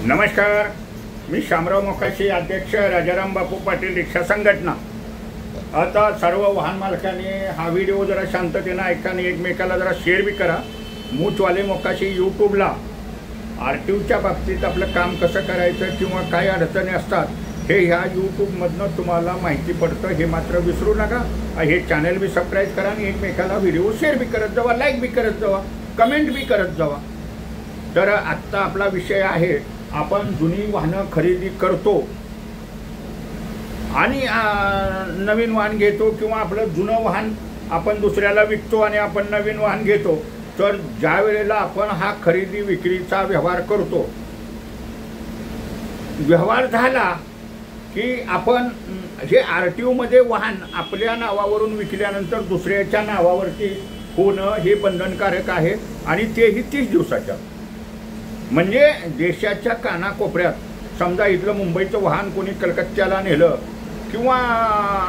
नमस्कार, मी शामराव मोकाशी, अध्यक्ष राजाराम बापू पाटील रिक्षा संघटना। आता सर्व वाहन मालकांनी हा व्हिडिओ जरा शांततेने ऐका आणि एकमेकाला जरा शेअर बी करा। मूचवाले मोकाशी यूट्यूबला आरटीओच्या बाबतीत आपलं काम कसं करायचं किंवा काय अडचणी असतात हे ह्या यूट्यूबमधनं तुम्हाला माहिती पडतं, हे मात्र विसरू नका। हे चॅनल बी सबस्क्राईब करा आणि एकमेकाला व्हिडिओ शेअर बी करत जावा, लाईक बी करत जावा, कमेंट बी करत जावा। तर आत्ता आपला विषय आहे, आपण जुनी वाहनं खरेदी करतो आणि नवीन वाहन घेतो किंवा आपलं जुनं वाहन आपण दुसऱ्याला विकतो आणि आपण नवीन वाहन घेतो। तर ज्या वेळेला आपण हा खरेदी विक्रीचा व्यवहार करतो, व्यवहार झाला की आपण हे आरटीओ मध्ये वाहन आपल्या नावावरून विकल्यानंतर दुसऱ्याच्या नावावरती होणं हे बंधनकारक आहे आणि तेही 30 दिवसाच्या। म्हणजे देशाच्या कानाकोपऱ्यात समजा इथलं मुंबईचं वाहन कोणी कलकत्त्याला नेलं किंवा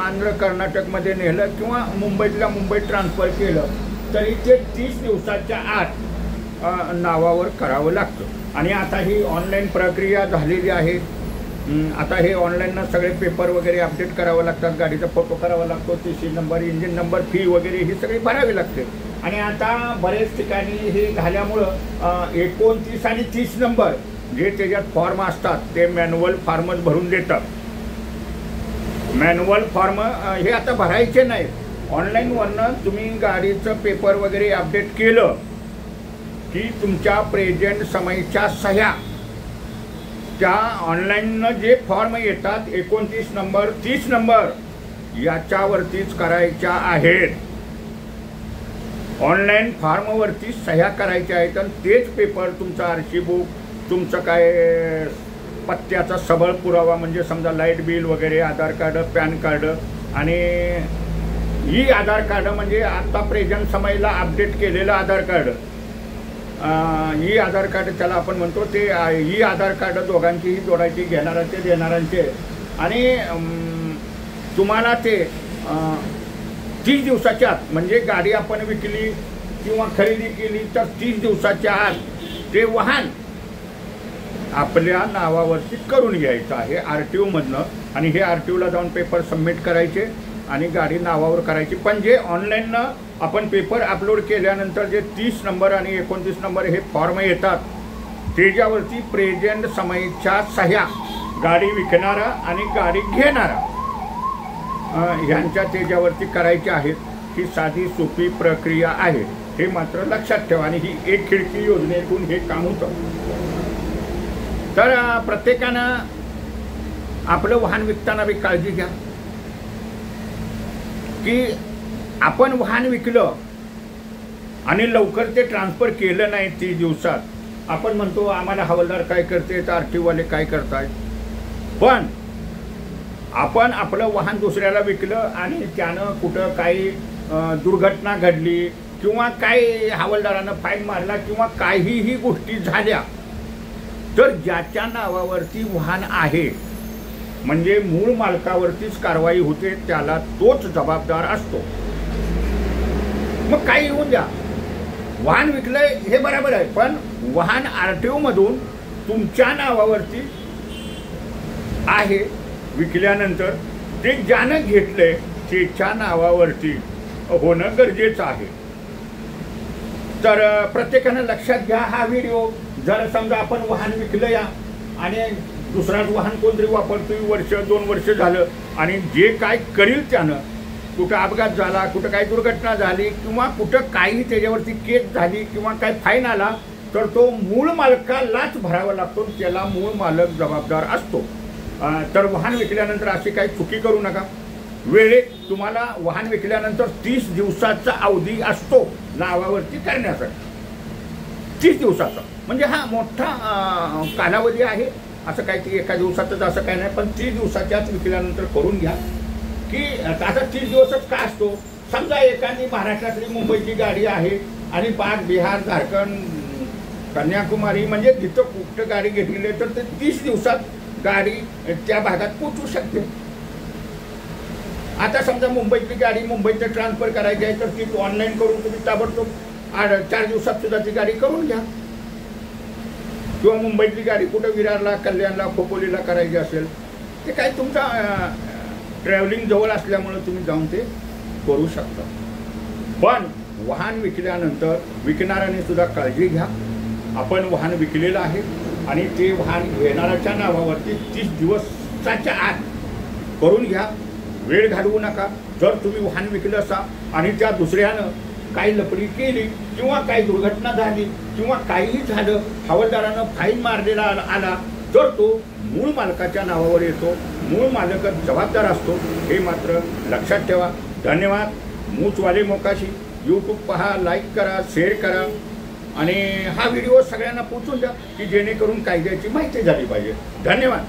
आंध्र कर्नाटकमध्ये नेलं किंवा मुंबईतल्या मुंबईत ट्रान्सफर केलं तरी ते 30 दिवसाच्या आत नावावर करावं लागतं। आणि आता ही ऑनलाईन प्रक्रिया झालेली आहे। आता हे ऑनलाईन सगळे पेपर वगैरे अपडेट करावं लागतात, गाडीचा फोटो करावा लागतो, TC number, engine number, fee वगैरे ही सगळी भरावी लागते। आणि आता बरेच ठिकाणी हे झाल्यामुळं 29 आणि 30 नंबर जे त्याच्यात फॉर्म असतात ते मॅन्युअल फॉर्मच भरून देतात। मॅन्युअल फॉर्म हे आता भरायचे नाहीत, ऑनलाईनवरनं तुम्ही गाडीचं पेपर वगैरे अपडेट केलं की तुमच्या प्रेझेंट समयच्या सह्या त्या ऑनलाईननं जे फॉर्म येतात 29 नंबर 30 नंबर याच्यावरतीच करायच्या आहेत। ऑनलाईन फॉर्मवरती सह्या करायच्या आहेत आणि तेच पेपर तुमचा आरसी बुक, तुमचं काय पत्त्याचा सबळ पुरावा म्हणजे समजा लाईट बिल वगैरे, आधार कार्ड, पॅन कार्ड आणि ई आधार कार्ड म्हणजे आता प्रेझेंट समयला अपडेट केलेलं आधार कार्ड, ई आधार कार्ड त्याला आपण म्हणतो, ते ई आधार कार्ड दोघांचीही जोडायची, घेणारांचे देणारांचे। आणि तुम्हाला ते 30 दिवसाच्या आत म्हणजे गाडी आपण विकली किंवा खरेदी केली तर 30 दिवसाच्या आत ते वाहन आपल्या नावावरती करून घ्यायचं आहे आरटीओमधनं। आणि हे आरटीओला जाऊन पेपर सबमिट करायचे आणि गाडी नावावर करायची। पण जे ऑनलाईननं आपण पेपर अपलोड केल्यानंतर जे 30 नंबर आणि 29 नंबर हे फॉर्म येतात त्याच्यावरती प्रेझेंट समयच्या सह्या गाडी विकणारा आणि गाडी घेणारा ह्यांच्या त्याच्यावरती करायच्या आहेत। ही साधी सोपी प्रक्रिया आहे, हे मात्र लक्षात ठेवा। आणि ही एक खिडकी योजनेतून हे काम होतं। तर प्रत्येकानं आपलं वाहन विकताना बी काळजी घ्या की आपण वाहन विकलं आणि लवकर ते ट्रान्सफर केलं नाही 30 दिवसात, आपण म्हणतो आम्हाला हवालदार काय करते, तर आरटीओवाले काय करतायत। पण आपण आपलं वाहन दुसऱ्याला विकलं आणि त्यानं कुठं काही दुर्घटना घडली किंवा काही हवालदारानं फाईन मारला किंवा काहीही गोष्टी झाल्या तर ज्याच्या नावावरती वाहन आहे म्हणजे मूळ मालकावरतीच कारवाई होते, त्याला तोच जबाबदार असतो। मग काही होऊन द्या, वाहन विकलंय हे बरोबर आहे, पण वाहन आरटीओ मधून तुमच्या नावावरती आहे विकल्यानंतर ते ज्यानं घेतलंय त्याच्या नावावरती होणं गरजेचं आहे। तर प्रत्येकानं लक्षात घ्या हा व्हिडिओ। जर समजा आपण वाहन विकलं या आणि दुसराच वाहन कोणतरी वापरतोय, वर्ष 2 वर्ष झालं आणि जे काय करील त्यानं, कुठं अपघात झाला, कुठं काही दुर्घटना झाली किंवा कुठं काही त्याच्यावरती केस झाली किंवा काही फाईन आला तर तो मूळ मालकालाच भरावा लागतो, त्याला मूळ मालक जबाबदार असतो। तर वाहन विकल्यानंतर अशी काही चुकी करू नका। वेळेत तुम्हाला वाहन विकल्यानंतर 30 दिवसाचा अवधी असतो नावावरती करण्यासाठी, 30 दिवसाचा म्हणजे हा मोठा कालावधी आहे। असं काही की एका दिवसातच असं काही नाही, पण 30 दिवसाच्याच विकल्यानंतर करून घ्या। की आता 30 दिवसच का असतो, समजा एखादी महाराष्ट्रातली मुंबईची गाडी आहे आणि पाक, बिहार, झारखंड, कन्याकुमारी म्हणजे जिथं कुठं गाडी घेतलेली आहे तर ते 30 दिवसात गाडी त्या भागात पोचू शकते। आता समजा मुंबईतली गाडी मुंबईत ट्रान्सफर करायची आहे तर ती ऑनलाईन करून तुम्ही ताबडतोब 4 दिवसात सुद्धा ती गाडी करून घ्या। किंवा मुंबईतली गाडी कुठं विरारला, कल्याणला, खोपोलीला करायची असेल, ते काय तुमचा ट्रॅव्हलिंग जवळ असल्यामुळं तुम्ही जाऊन ते करू शकता. पण वाहन विकल्यानंतर विकणाऱ्याने सुद्धा काळजी घ्या. आपण वाहन विकलेलं आहे आणि ते वाहन घेणाऱ्याच्या नावावरती 30 दिवसाच्या आत करून घ्या. वेळ घालवू नका. जर तुम्ही वाहन विकलं असाल आणि त्या दुसऱ्यानं काही लपडी केली किंवा काही दुर्घटना झाली किंवा काहीही झालं, हवालदारानं फाईन मारलेला आला, तर तो मूळ मालकाच्या नावावर येतो. मूळ मालकच जबाबदार असतो. हे मात्र लक्षात ठेवा. धन्यवाद. मूचवाले मोकाशी यूट्यूब पहा, लाईक करा, शेअर करा आणि हा व्हिडिओ सगळ्यांना पोचून द्या की जेणेकरून कायद्याची माहिती झाली पाहिजे. धन्यवाद.